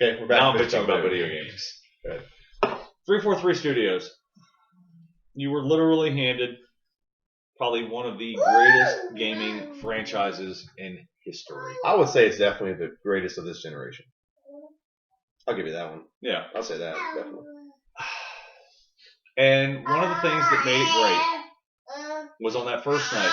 Okay, we're back. Now I'm bitching about video games. Good. 343 Studios. You were literally handed probably one of the greatest gaming franchises in history. I would say it's definitely the greatest of this generation. I'll give you that one. Yeah. I'll say that, definitely. And one of the things that made it great was on that first night.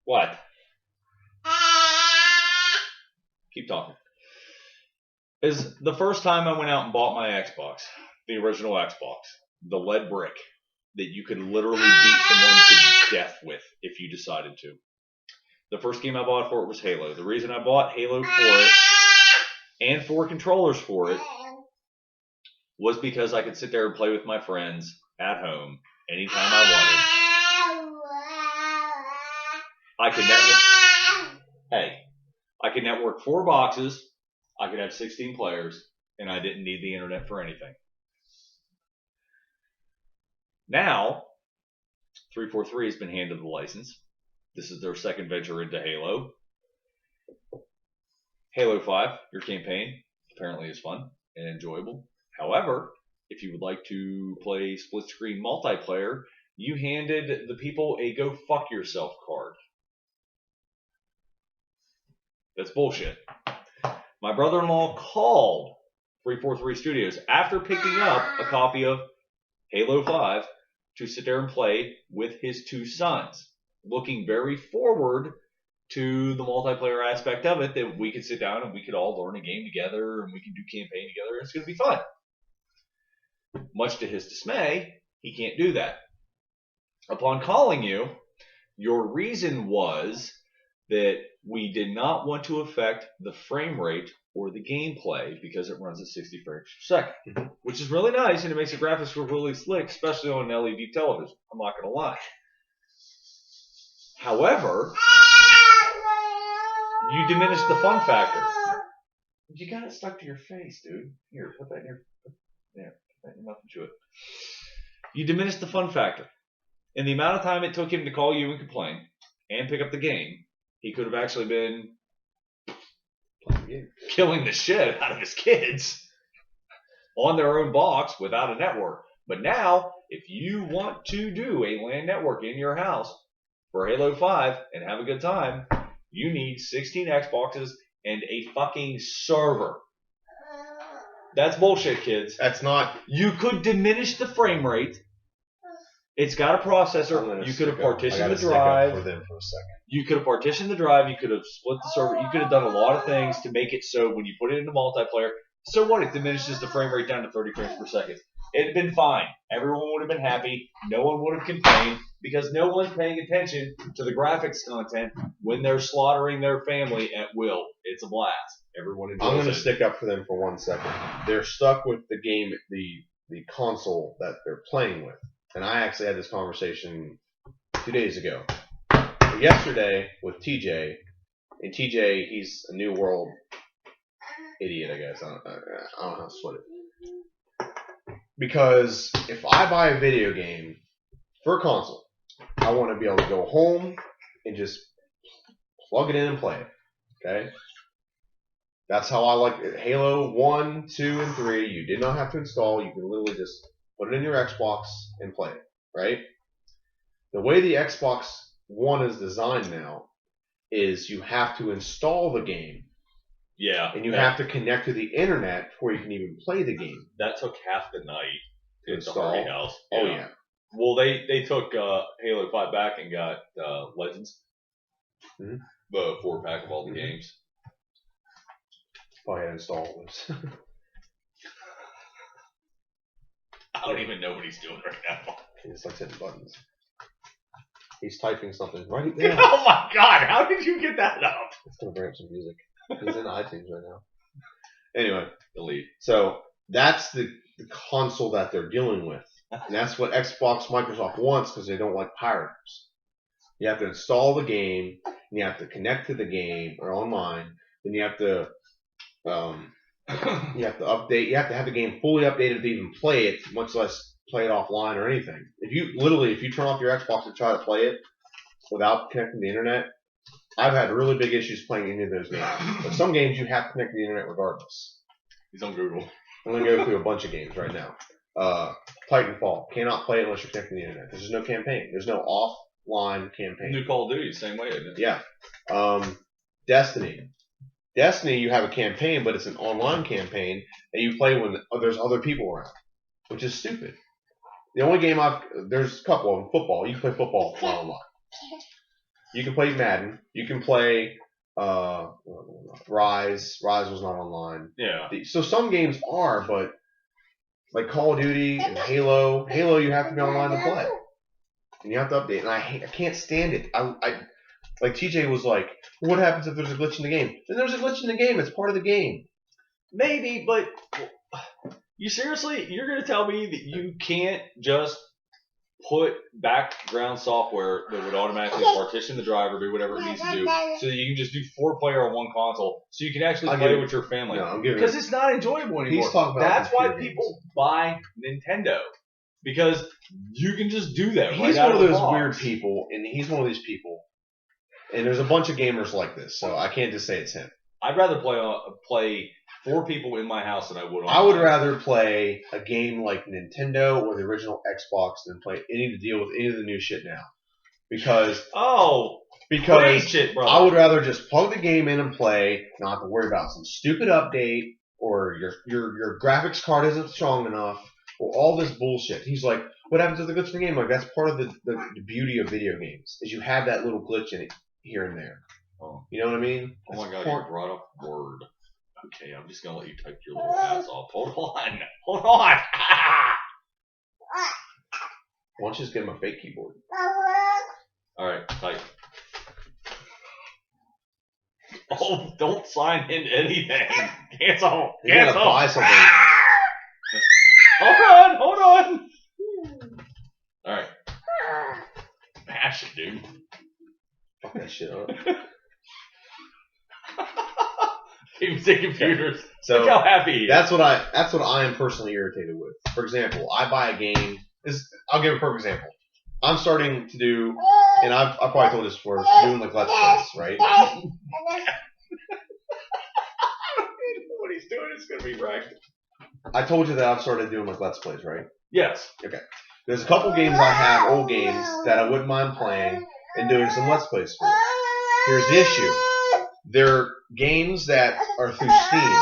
What? Keep talking. Is the first time I went out and bought my Xbox, the original Xbox, the lead brick that you could literally beat someone to death with if you decided to. The first game I bought for it was Halo. The reason I bought Halo for it and 4 controllers for it was because I could sit there and play with my friends at home anytime I wanted. I could network 4 boxes. I could have 16 players, and I didn't need the internet for anything. Now, 343 has been handed the license. This is their second venture into Halo. Halo 5, your campaign, apparently is fun and enjoyable. However, if you would like to play split-screen multiplayer, you handed the people a go fuck yourself card. That's bullshit. My brother-in-law called 343 Studios after picking up a copy of Halo 5 to sit there and play with his 2 sons, looking very forward to the multiplayer aspect of it, that we could sit down and we could all learn a game together and we can do campaign together and it's going to be fun. Much to his dismay, he can't do that. Upon calling you, your reason was that we did not want to affect the frame rate or the gameplay because it runs at 60 frames per second, which is really nice and it makes the graphics look really slick, especially on an LED television. I'm not going to lie. However, you diminish the fun factor. You got it stuck to your face, dude. Here, put that in your mouth and chew it. You diminish the fun factor. In the amount of time it took him to call you and complain and pick up the game, he could have actually been killing the shit out of his kids on their own box without a network. But now, if you want to do a LAN network in your house for Halo 5 and have a good time, you need 16 Xboxes and a fucking server. That's bullshit, kids. That's not... You could diminish the frame rate. It's got a processor. You could have partitioned the drive. For them for a second. You could have partitioned the drive. You could have split the server. You could have done a lot of things to make it so when you put it into multiplayer, so what? It diminishes the frame rate down to 30 frames per second. It'd been fine. Everyone would have been happy. No one would have complained because no one's paying attention to the graphics content when they're slaughtering their family at will. It's a blast. Everyone enjoys it. I'm going to stick up for them for 1 second. They're stuck with the game, the console that they're playing with. And I actually had this conversation 2 days ago. Yesterday with TJ. And TJ, he's a New World idiot, I guess. I don't know how to split it. Because if I buy a video game for a console, I want to be able to go home and just plug it in and play it. Okay? That's how I like it. Halo 1, 2, and 3, you did not have to install. You can literally just put it in your Xbox and play it, right? The way the Xbox One is designed now is you have to install the game. Yeah. And you have to connect to the internet before you can even play the game. That took half the night to install. The Harvey house. Oh, yeah. Well, they took Halo 5 back and got Legends. Mm-hmm. The 4-pack of all the games. Probably had to install those. I don't even know what he's doing right now. He's like hitting buttons. He's typing something right there. Oh my god, how did you get that up? It's going to bring up some music. He's in iTunes right now. Anyway, delete. So that's the console that they're dealing with. And that's what Xbox Microsoft wants because they don't like pirates. You have to install the game, and you have to connect to the game or online. Then you have to update. You have to have the game fully updated to even play it, much less play it offline or anything. If you turn off your Xbox and try to play it without connecting to the internet, I've had really big issues playing any of those games. But some games you have to connect to the internet regardless. He's on Google. I'm going to go through a bunch of games right now. Titanfall. Cannot play it unless you're connected to the internet. Because there's no campaign. There's no offline campaign. New Call of Duty, same way, isn't it? Yeah. Destiny. Destiny, you have a campaign, but it's an online campaign that you play when there's other people around, which is stupid. The only game there's a couple of them. Football. You can play football online. You can play Madden. You can play Rise. Rise was not online. Yeah. So some games are, but like Call of Duty and Halo, you have to be online to play, and you have to update. And I can't stand it. I like TJ was like, what happens if there's a glitch in the game? Then there's a glitch in the game. It's part of the game. Maybe, but you're going to tell me that you can't just put background software that would automatically partition the driver, do whatever it needs to do, so that you can just do 4-player on one console, so you can actually play with your family. Because it's not enjoyable anymore. That's why people buy Nintendo. Because you can just do that. He's one of those weird people, and he's one of these people. And there's a bunch of gamers like this, so I can't just say it's him. I'd rather play 4 people in my house than I would. I would rather play a game like Nintendo or the original Xbox than deal with any of the new shit now, because shit, bro. I would rather just plug the game in and play, not have to worry about some stupid update or your graphics card isn't strong enough or all this bullshit. He's like, what happens if the glitch in the game? Like, that's part of the beauty of video games is you have that little glitch in it here and there. Oh. You know what I mean? Oh my god, you brought up Word. Okay, I'm just gonna let you type your little ass off. Hold on. Why don't you just get him a fake keyboard? Alright, type. Oh, don't sign into anything. Cancel. You gotta buy something. Hold on. Alright. Mash it, dude. Fuck that shit up. Games and computers. So look how happy he is. That's what I am personally irritated with. For example, I buy a game. I'll give a perfect example. I'm starting to do, and I've probably told this before, doing like Let's Plays, right? What he's doing is gonna be wrecked. I told you that I've started doing like Let's Plays, right? Yes. Okay. There's a couple games I have, old games, that I wouldn't mind playing and doing some Let's Plays for. Here's the issue. They're games that are through Steam.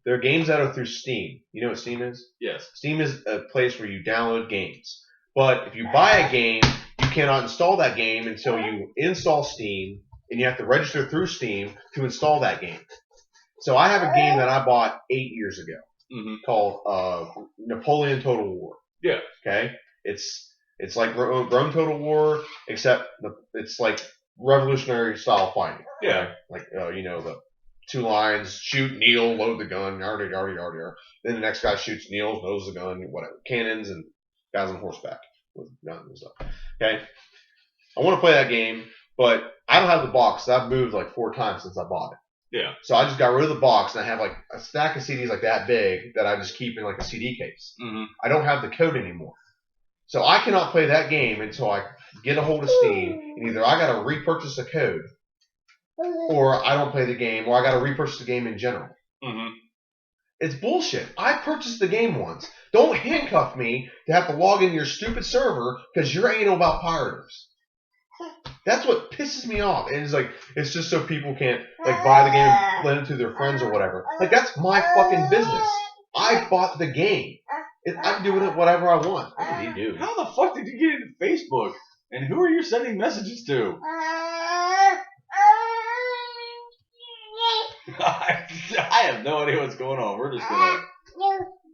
They're games that are through Steam. You know what Steam is? Yes. Steam is a place where you download games. But if you buy a game, you cannot install that game until you install Steam, and you have to register through Steam to install that game. So I have a game that I bought 8 years ago called Napoleon Total War. Yeah. Okay? It's like Rome Total War, except it's like revolutionary style fighting. Yeah. Like, the 2 lines, shoot, kneel, load the gun, yardy, yardy, yardy, yardy. Then the next guy shoots, kneels, loads the gun, whatever. Cannons and guys on horseback with guns and stuff. Okay? I want to play that game, but I don't have the box. I've moved like 4 times since I bought it. Yeah. So I just got rid of the box, and I have like a stack of CDs like that big that I just keep in like a CD case. Mm-hmm. I don't have the code anymore. So I cannot play that game until I get a hold of Steam, and either I got to repurchase the code, or I don't play the game, or I got to repurchase the game in general. Mm-hmm. It's bullshit. I purchased the game once. Don't handcuff me to have to log into your stupid server because you're anal about pirates. That's what pisses me off. And it's just so people can't like buy the game and lend it to their friends or whatever. Like, that's my fucking business. I bought the game. I'm doing it whatever I want. What did he do? How the fuck did you get into Facebook? And who are you sending messages to? I have no idea what's going on. We're just gonna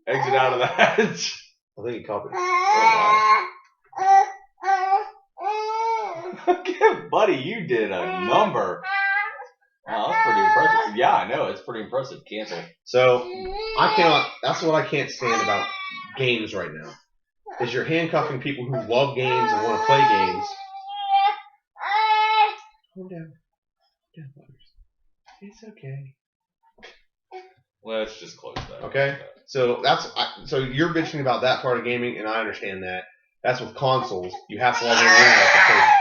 exit out of that. I think he copied it. Oh, Okay, buddy, you did a number. Wow, that's pretty impressive. Yeah, I know. It's pretty impressive. Cancel. So, that's what I can't stand about games right now. Is you're handcuffing people who love games and want to play games. Calm down. It's okay. Let's just close that. Okay? So so you're bitching about that part of gaming, and I understand that. That's with consoles. You have to log in the internet to play.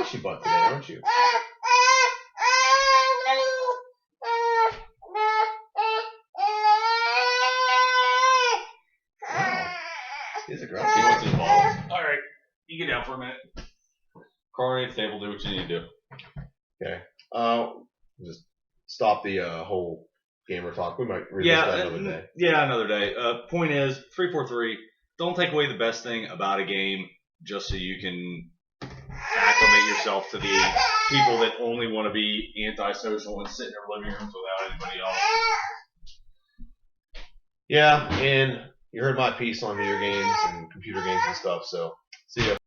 squishy butt today, aren't you? Wow. He's a grumpy. He wants his balls. All right, you get down for a minute. Coronate table, do what you need to do. Okay. Just stop the whole gamer talk. We might revisit that another day. Yeah, another day. Point is, 343. Don't take away the best thing about a game just so you can acclimate yourself to the people that only want to be antisocial and sit in their living rooms without anybody else. Yeah, and you heard my piece on video games and computer games and stuff. So see ya.